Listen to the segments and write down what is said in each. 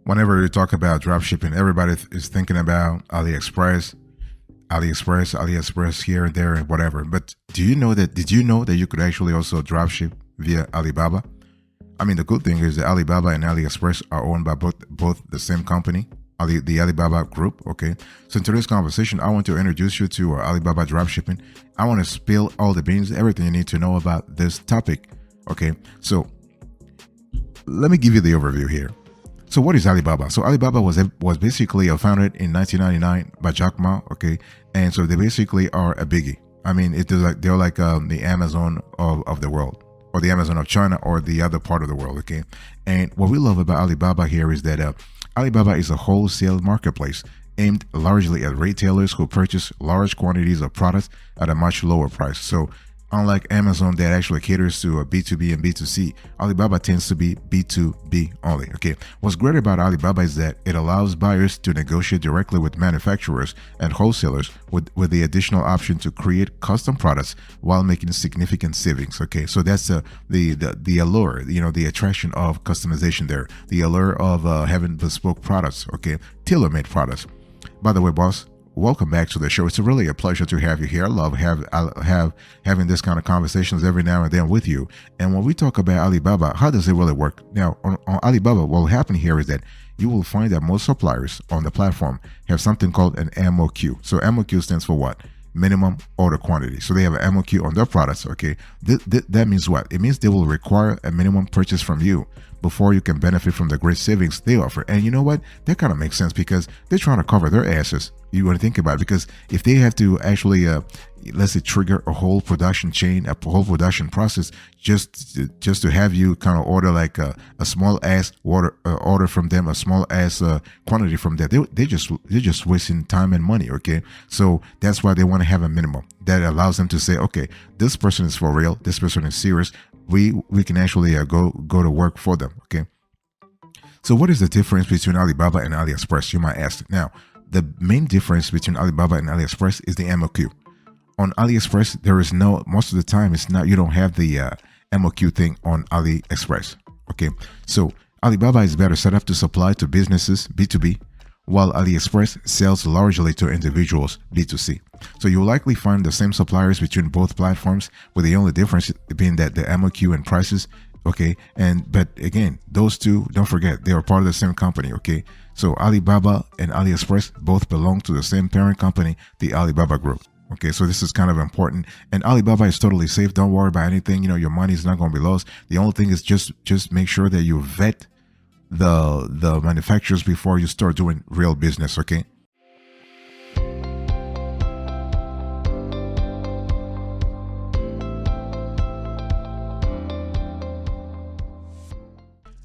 Whenever you talk about dropshipping, everybody is thinking about AliExpress here and there and whatever. But did you know that you could actually also dropship via Alibaba? I mean, the good thing is that Alibaba and AliExpress are owned by both the same company, the Alibaba Group. Okay, so in today's conversation, I want to introduce you to Alibaba Dropshipping. I want to spill all the beans, everything you need to know about this topic. Okay, so let me give you the overview here. So what is Alibaba? So Alibaba was basically founded in 1999 by Jack Ma. Okay, and so they basically are a biggie. I mean, they're like the Amazon of the world, or the Amazon of China, or the other part of the world. Okay, and what we love about Alibaba here is that Alibaba is a wholesale marketplace aimed largely at retailers who purchase large quantities of products at a much lower price. So unlike Amazon that actually caters to a B2B and B2C, Alibaba tends to be B2B only. Okay, what's great about Alibaba is that it allows buyers to negotiate directly with manufacturers and wholesalers with the additional option to create custom products while making significant savings. Okay, so that's the allure, the attraction of customization there, the allure of having bespoke products, okay, tailor-made products. By the way, boss, welcome back to the show. It's really a pleasure to have you here. I love having this kind of conversations every now and then with you. And when we talk about Alibaba, how does it really work? Now, on Alibaba, what will happen here is that you will find that most suppliers on the platform have something called an MOQ. So MOQ stands for what? Minimum order quantity. So they have an MOQ on their products. Okay, that means what? It means they will require a minimum purchase from you before you can benefit from the great savings they offer. And you know what? That kind of makes sense because they're trying to cover their asses. You want to think about it, because if they have to actually let's say trigger a whole production chain, a whole production process just to have you kind of order like a small ass order from them, a small ass quantity from them, they're just wasting time and money. Okay, so that's why they want to have a minimum that allows them to say, okay, this person is for real, this person is serious, we can actually go to work for them. Okay, so what is the difference between Alibaba and AliExpress, you might ask? Now, the main difference between Alibaba and AliExpress is the MOQ. On AliExpress, there is most of the time, you don't have the MOQ thing on AliExpress. Okay, so Alibaba is better set up to supply to businesses, B2B, while AliExpress sells largely to individuals, B2C. So you'll likely find the same suppliers between both platforms, with the only difference being that the MOQ and prices. Okay, but again, those two, don't forget, they are part of the same company. Okay, so Alibaba and AliExpress both belong to the same parent company, the Alibaba Group. Okay, so this is kind of important. And Alibaba is totally safe. Don't worry about anything. Your money is not going to be lost. The only thing is just make sure that you vet the manufacturers before you start doing real business. Okay.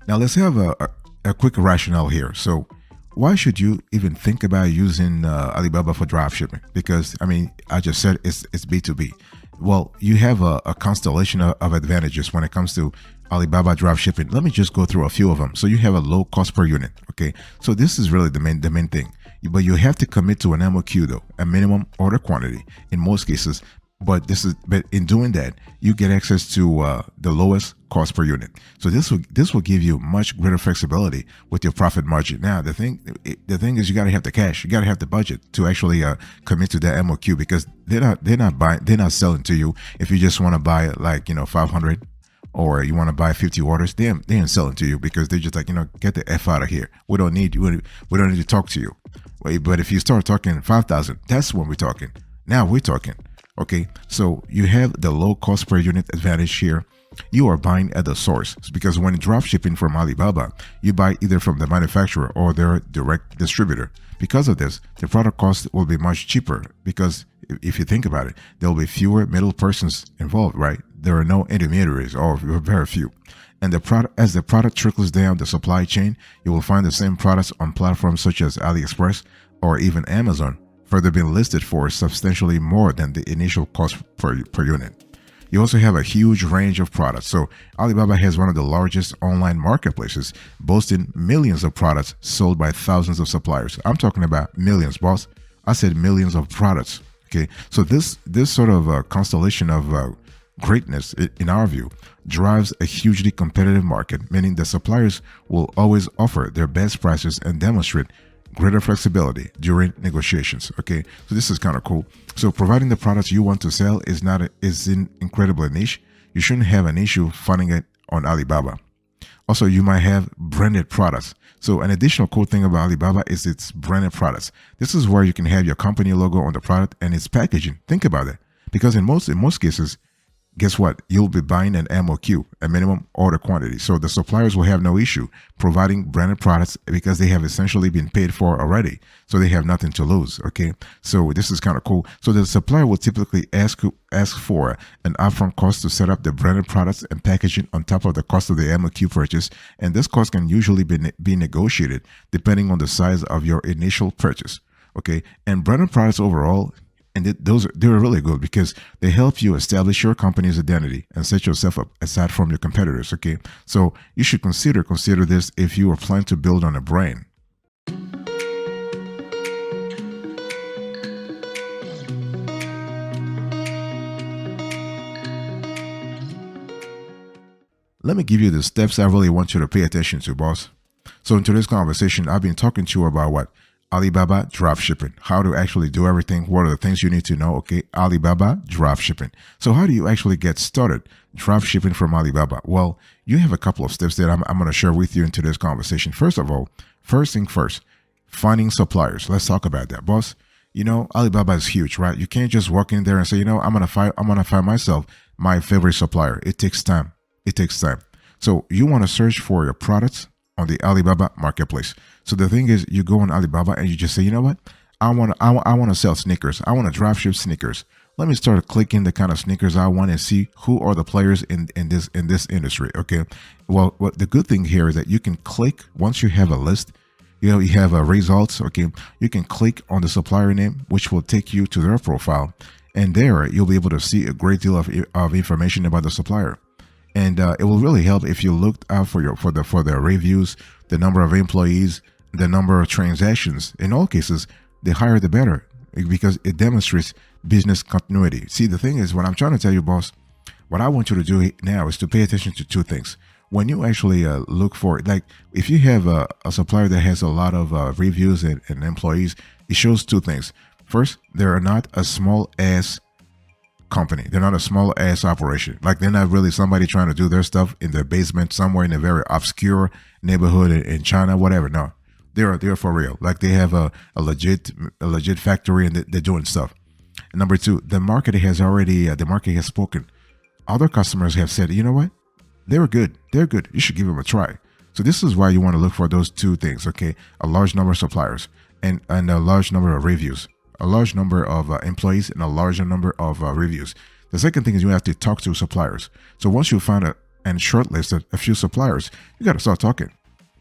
Now let's have a quick rationale here. So why should you even think about using Alibaba for dropshipping? Because I mean, I just said it's B2B. Well, you have a constellation of advantages when it comes to Alibaba dropshipping. Let me just go through a few of them. So you have a low cost per unit. Okay, so this is really the main thing. But you have to commit to an MOQ though, a minimum order quantity in most cases. But in doing that, you get access to the lowest cost per unit. So this will give you much greater flexibility with your profit margin. Now the thing is, you got to have the cash, you got to have the budget to actually commit to that MOQ, because they're not selling to you if you just want to buy like 500 or you want to buy 50 orders. They ain't selling to you, because they're just like, get the F out of here. We don't need to talk to you. But if you start talking 5,000, that's when we're talking. Now we're talking. Okay, so you have the low cost per unit advantage here. You are buying at the source, because when drop shipping from Alibaba, you buy either from the manufacturer or their direct distributor. Because of this, the product cost will be much cheaper, because if you think about it, there will be fewer middle persons involved, right? There are no intermediaries, or very few. And as the product trickles down the supply chain, you will find the same products on platforms such as AliExpress or even Amazon, further being listed for substantially more than the initial cost per unit. You also have a huge range of products. So Alibaba has one of the largest online marketplaces, boasting millions of products sold by thousands of suppliers. I'm talking about millions, boss. I said millions of products. Okay, so this sort of constellation of Greatness, in our view, drives a hugely competitive market, meaning that suppliers will always offer their best prices and demonstrate greater flexibility during negotiations. Okay, so this is kind of cool. So providing the products you want to sell is incredibly niche. You shouldn't have an issue finding it on Alibaba. Also, you might have branded products. So an additional cool thing about Alibaba is its branded products. This is where you can have your company logo on the product and its packaging. Think about it, because in most cases, guess what? You'll be buying an MOQ, a minimum order quantity. So the suppliers will have no issue providing branded products because they have essentially been paid for already. So they have nothing to lose. Okay. So this is kind of cool. So the supplier will typically ask for an upfront cost to set up the branded products and packaging on top of the cost of the MOQ purchase. And this cost can usually be negotiated depending on the size of your initial purchase. Okay. And branded products overall, and they're really good because they help you establish your company's identity and set yourself up aside from your competitors. Okay, so you should consider this if you are planning to build on a brand. Let me give you the steps I really want you to pay attention to, boss. So in today's conversation, I've been talking to you about what? Alibaba Dropshipping, how to actually do everything. What are the things you need to know? Okay, Alibaba Dropshipping. So how do you actually get started dropshipping from Alibaba? Well, you have a couple of steps that I'm going to share with you in today's conversation. First of all, first thing first, finding suppliers. Let's talk about that, boss. You know, Alibaba is huge, right? You can't just walk in there and say, you know, I'm gonna find myself my favorite supplier. It takes time. It takes time. So you want to search for your products on the Alibaba marketplace. So the thing is, you go on Alibaba and you just say, you know what? I want to sell sneakers. I want to dropship sneakers. Let me start clicking the kind of sneakers I want and see who are the players in this industry. Okay. Well, the good thing here is that you can click once you have a list. You have results. Okay. You can click on the supplier name, which will take you to their profile, and there you'll be able to see a great deal of information about the supplier. And it will really help if you looked out for the reviews, the number of employees, the number of transactions. In all cases, the higher the better, because it demonstrates business continuity. See, the thing is, what I'm trying to tell you, boss, what I want you to do now is to pay attention to two things. When you actually look for, like, if you have a supplier that has a lot of reviews and employees, it shows two things. First, they're not a small ass company. They're not a small ass operation. Like, they're not really somebody trying to do their stuff in their basement somewhere in a very obscure neighborhood in China, whatever. No, they're for real. Like, they have a legit factory and they're doing stuff. And number two, the market has spoken. Other customers have said, you know what? They're good. You should give them a try. So this is why you want to look for those two things. Okay, a large number of suppliers and a large number of reviews. A large number of employees and a larger number of reviews. The second thing is you have to talk to suppliers. So once you find and shortlist a few suppliers, you got to start talking.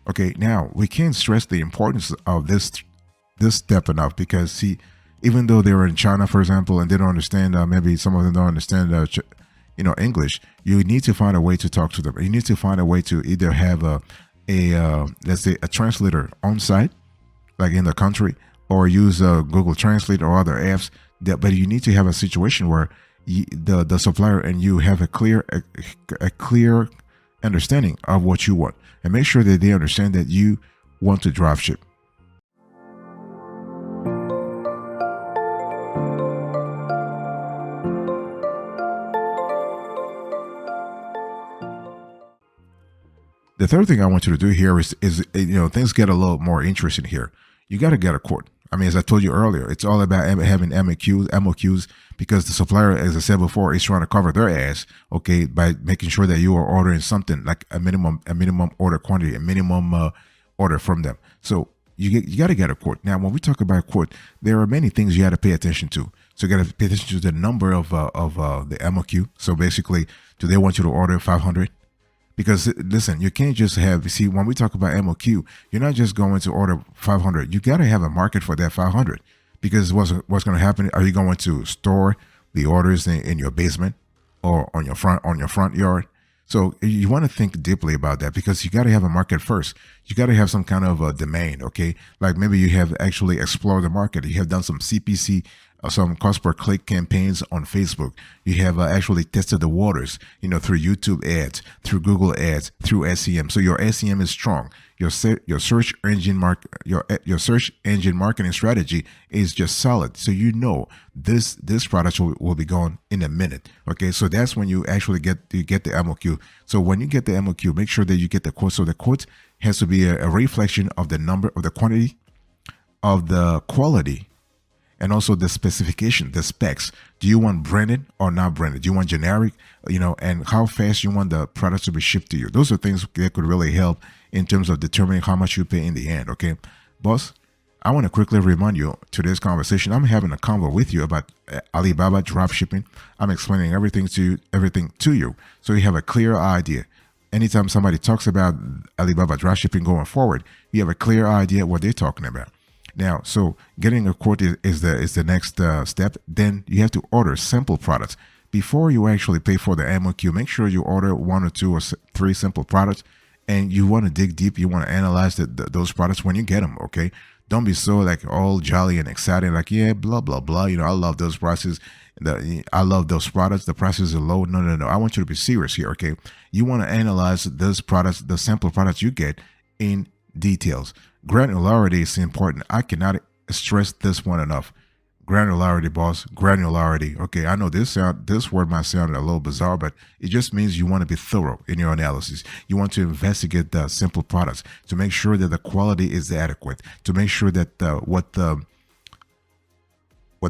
Okay, now we can't stress the importance of this step enough, because see, even though they're in China, for example, and they don't understand, maybe some of them don't understand, English, you need to find a way to talk to them. You need to find a way to either have let's say a translator on site, like in the country, or use Google Translate or other apps. But you need to have a situation where the supplier and you have a clear understanding of what you want, and make sure that they understand that you want to dropship. The third thing I want you to do here is things get a little more interesting here. You got to get a quote. I mean, as I told you earlier, it's all about having MOQs, because the supplier, as I said before, is trying to cover their ass, okay, by making sure that you are ordering something like a minimum order quantity, a minimum order from them. So you got to get a quote. Now, when we talk about quote, there are many things you got to pay attention to. So you got to pay attention to the number of the MOQ. So basically, do they want you to order 500? Because listen, you can't just see, when we talk about MOQ, you're not just going to order 500. You got to have a market for that 500, because what's going to happen? Are you going to store the orders in your basement or on your front yard? So you want to think deeply about that, because you got to have a market first. You got to have some kind of a domain, okay? Like maybe you have actually explored the market. You have done some CPC some cost per click campaigns on Facebook. You have actually tested the waters, through YouTube ads, through Google ads, through SEM. So your SEM is strong. Your search engine marketing strategy is just solid. So this product will be gone in a minute. Okay, so that's when you actually get the MOQ. So when you get the MOQ, make sure that you get the quote. So the quote has to be a reflection of the number, of the quantity, of the quality, and also the specification, the specs. Do you want branded or not branded? Do you want generic, and how fast you want the product to be shipped to you? Those are things that could really help in terms of determining how much you pay in the end. Okay, boss, I want to quickly remind you to this conversation. I'm having a convo with you about Alibaba dropshipping. I'm explaining everything to you, so you have a clear idea. Anytime somebody talks about Alibaba dropshipping going forward, you have a clear idea what they're talking about. Now, so getting a quote is the next step. Then you have to order sample products. Before you actually pay for the MOQ, make sure you order 1 or 2 or 3 simple products, and you want to dig deep. You want to analyze those products when you get them, okay? Don't be so like all jolly and excited, like, yeah, blah, blah, blah. I love those prices. I love those products. The prices are low. No. I want you to be serious here, okay? You want to analyze those products, the sample products you get, in details. Granularity is important. I cannot stress this one enough. Granularity, boss. Granularity. Okay, I know this word might sound a little bizarre, but it just means you want to be thorough in your analysis. You want to investigate the simple products to make sure that the quality is adequate, to make sure that what the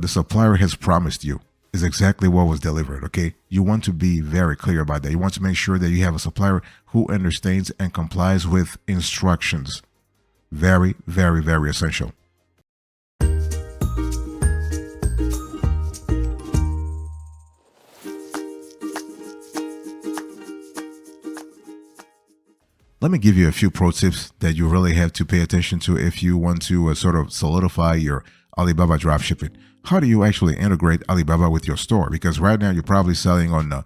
supplier has promised you is exactly what was delivered. Okay, you want to be very clear about that. You want to make sure that you have a supplier who understands and complies with instructions. Very, very, very essential. Let me give you a few pro tips that you really have to pay attention to if you want to sort of solidify your Alibaba dropshipping. How do you actually integrate Alibaba with your store? Because right now you're probably selling on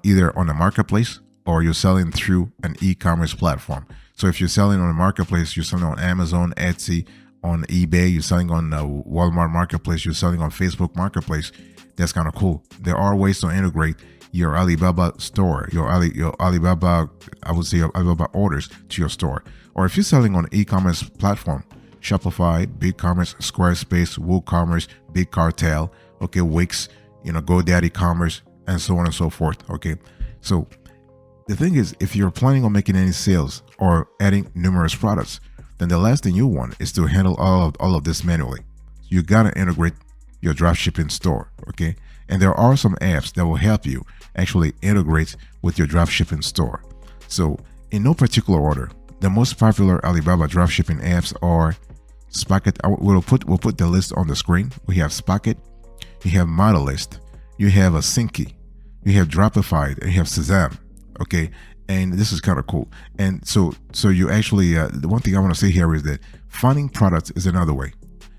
either on the marketplace or you're selling through an e-commerce platform. So if you're selling on a marketplace, you're selling on Amazon, Etsy, on eBay, you're selling on Walmart Marketplace, you're selling on Facebook Marketplace. That's kind of cool. There are ways to integrate your Alibaba store, your Alibaba, I would say your Alibaba orders to your store. Or if you're selling on e-commerce platform, Shopify, BigCommerce, Squarespace, WooCommerce, Big Cartel, okay, Wix, GoDaddy Commerce, and so on and so forth. Okay, so the thing is, if you're planning on making any sales or adding numerous products, then the last thing you want is to handle all of this manually. You gotta integrate your dropshipping store, okay? And there are some apps that will help you actually integrate with your dropshipping store. So in no particular order, the most popular Alibaba dropshipping apps are Spocket. We'll put the list on the screen. We have Spocket, you have Modelist, you have Synchy, you have Dropify, and you have Shazam. Okay, and this is kind of cool. And so you actually the one thing I want to say here is that finding products is another way.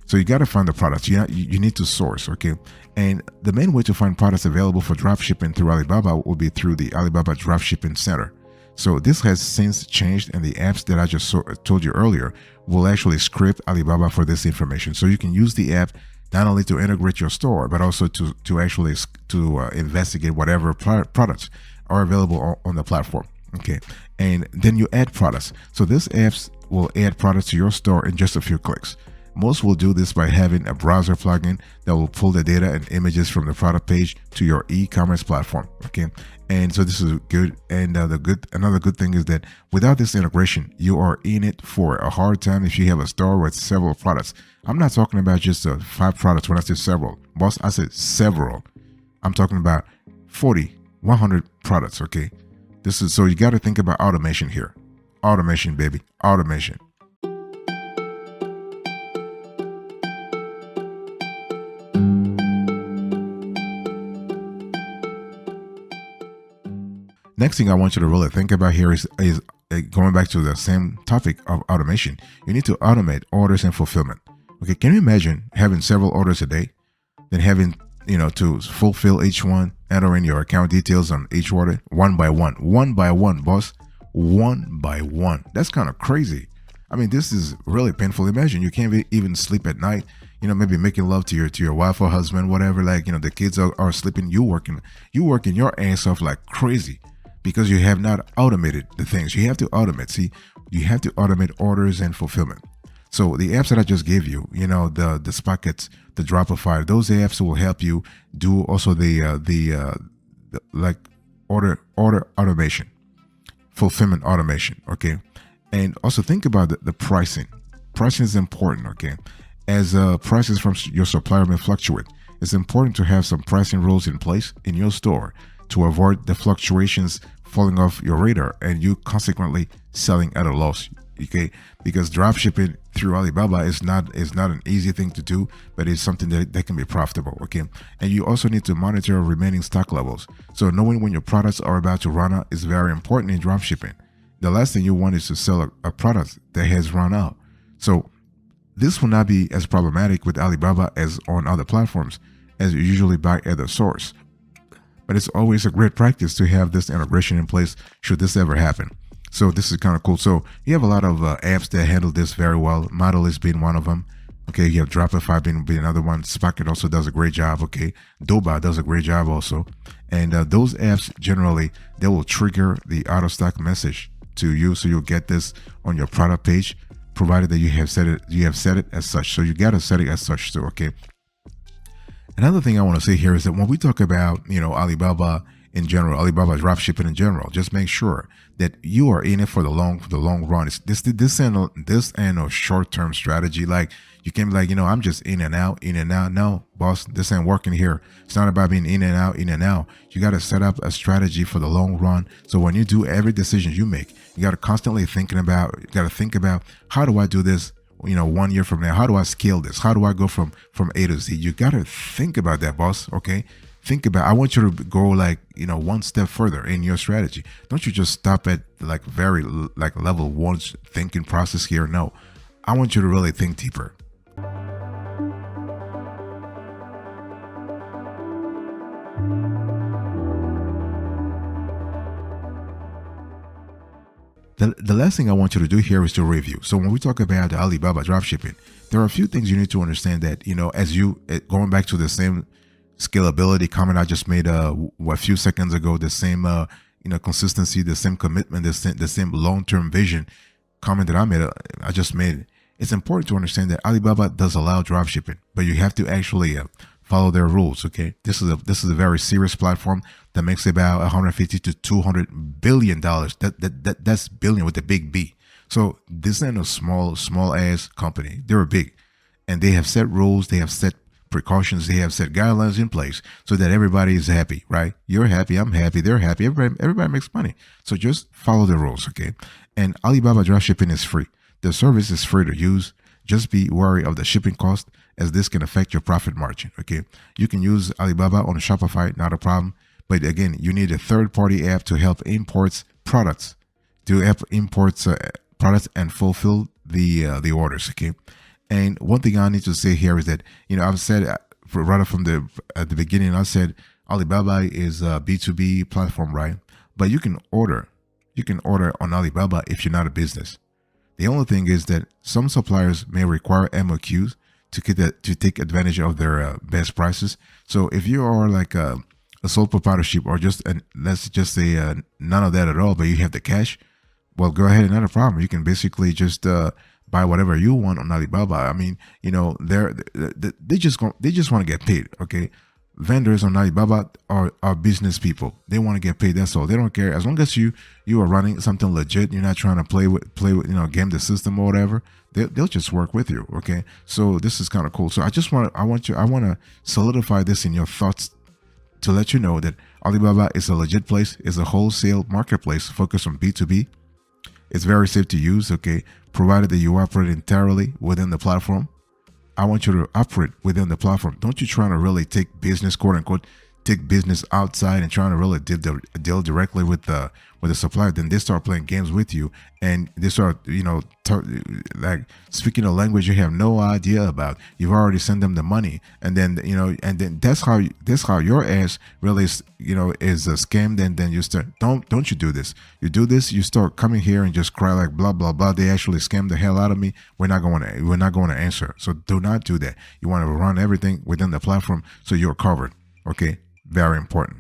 So you got to find the products. You need to source. Okay, and the main way to find products available for dropshipping through Alibaba will be through the Alibaba Dropshipping Center. So this has since changed, and the apps that I just told you earlier will actually script Alibaba for this information. So you can use the app not only to integrate your store, but also to actually investigate whatever products are available on the platform. Okay, and then you add products. So these apps will add products to your store in just a few clicks. Most will do this by having a browser plugin that will pull the data and images from the product page to your e-commerce platform. Okay, and so this is good. And another good thing is that without this integration, you are in it for a hard time if you have a store with several products. I'm not talking about just 5 products. When I say several, boss, I said several. I'm talking about 40, 100 products. Okay, this is so you got to think about automation here. Automation, baby, automation. Next thing I want you to really think about here is going back to the same topic of automation. You need to automate orders and fulfillment. Okay, can you imagine having several orders a day, then having to fulfill each one, entering your account details on each order one by one, boss, one by one. That's kind of crazy. I mean, this is really painful. Imagine you can't even sleep at night. Maybe making love to your wife or husband, whatever. Like, the kids are sleeping. You working your ass off like crazy because you have not automated the things. You have to automate. See, you have to automate orders and fulfillment. So the apps that I just gave you, the Spockets, the Dropify, those apps will help you do also the like order automation, fulfillment automation. Okay. And also think about the pricing. Pricing is important, okay? As prices from your supplier may fluctuate, it's important to have some pricing rules in place in your store to avoid the fluctuations falling off your radar and you consequently selling at a loss, okay? Because drop shipping through Alibaba is not an easy thing to do, but it's something that can be profitable, okay? And you also need to monitor remaining stock levels. So knowing when your products are about to run out is very important in drop shipping. The last thing you want is to sell a product that has run out. So this will not be as problematic with Alibaba as on other platforms, as you usually buy at the source. But it's always a great practice to have this integration in place should this ever happen. So this is kind of cool. So you have a lot of apps that handle this very well. Model being one of them. Okay, you have Dropify being another one. Spocket also does a great job. Okay, Doba does a great job also. And those apps generally, they will trigger the out of stock message to you, so you'll get this on your product page, provided that you have set it as such. So you gotta set it as such too. Okay. Another thing I want to say here is that when we talk about Alibaba in general, Alibaba dropshipping in general, just make sure that you are in it for the long run. It's this ain't no short term strategy. Like you can be like, I'm just in and out. No, boss, this ain't working here. It's not about being in and out. You got to set up a strategy for the long run. So when you do every decision you make, you got to constantly think about how do I do this? 1 year from now, how do I scale this? How do I go from A to Z? You got to think about that, boss. Okay. I want you to go one step further in your strategy. Don't you just stop at very level one thinking process here. No, I want you to really think deeper. The last thing I want you to do here is to review. So when we talk about the Alibaba dropshipping, there are a few things you need to understand that, as you going back to the same scalability comment I just made a few seconds ago, the same consistency, the same commitment, the same long-term vision comment that I just made. It's important to understand that Alibaba does allow dropshipping, but you have to actually follow their rules. Okay, this is a very serious platform that makes about 150 to 200 billion dollars. That's billion with the big B. So this ain't a small ass company. They're big, and they have set rules. They have set precautions. They have set guidelines in place so that everybody is happy. Right? You're happy. I'm happy. They're happy. Everybody makes money. So just follow the rules. Okay. And Alibaba dropshipping is free. The service is free to use. Just be wary of the shipping cost, as this can affect your profit margin. Okay, you can use Alibaba on Shopify, not a problem. But again, you need a third-party app to help imports products, products and fulfill the orders. Okay, and one thing I need to say here is that I've said right from at the beginning, I said Alibaba is a B2B platform, right? But you can order on Alibaba if you're not a business. The only thing is that some suppliers may require MOQs to take advantage of their best prices. So if you are like a sole proprietorship or let's just say none of that at all, but you have the cash, well, go ahead, not a problem. You can basically just buy whatever you want on Alibaba. I mean, they just want to get paid. Okay. Vendors on Alibaba are business people. They want to get paid. That's all. They don't care as long as you are running something legit. You're not trying to play with game the system or whatever. They'll just work with you. Okay. So this is kind of cool. So I want to solidify this in your thoughts to let you know that Alibaba is a legit place. It's a wholesale marketplace focused on B2B. It's very safe to use. Okay. Provided that you operate entirely within the platform. I want you to operate within the platform. Don't you try to really take business, quote unquote, take business outside and trying to really deal directly with the supplier, then they start playing games with you, and they start like speaking a language you have no idea about. You've already sent them the money, and then that's how your ass really is scammed. And then you start, don't you do this. You do this, you start coming here and just cry like blah blah blah, they actually scammed the hell out of me, we're not going to answer. So do not do that. You want to run everything within the platform so you're covered. Okay, very important.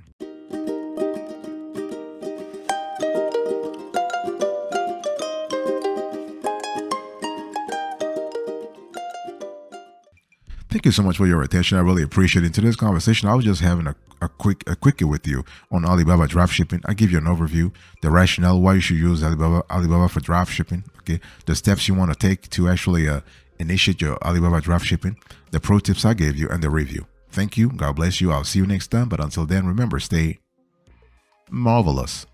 Thank you so much for your attention. I really appreciate it. In today's conversation, I was just having a quickie with you on Alibaba dropshipping. I give you an overview, the rationale why you should use Alibaba for dropshipping. Okay, the steps you want to take to actually initiate your Alibaba dropshipping, the pro tips I gave you, and the review. Thank you. God bless you. I'll see you next time. But until then, remember, stay marvelous.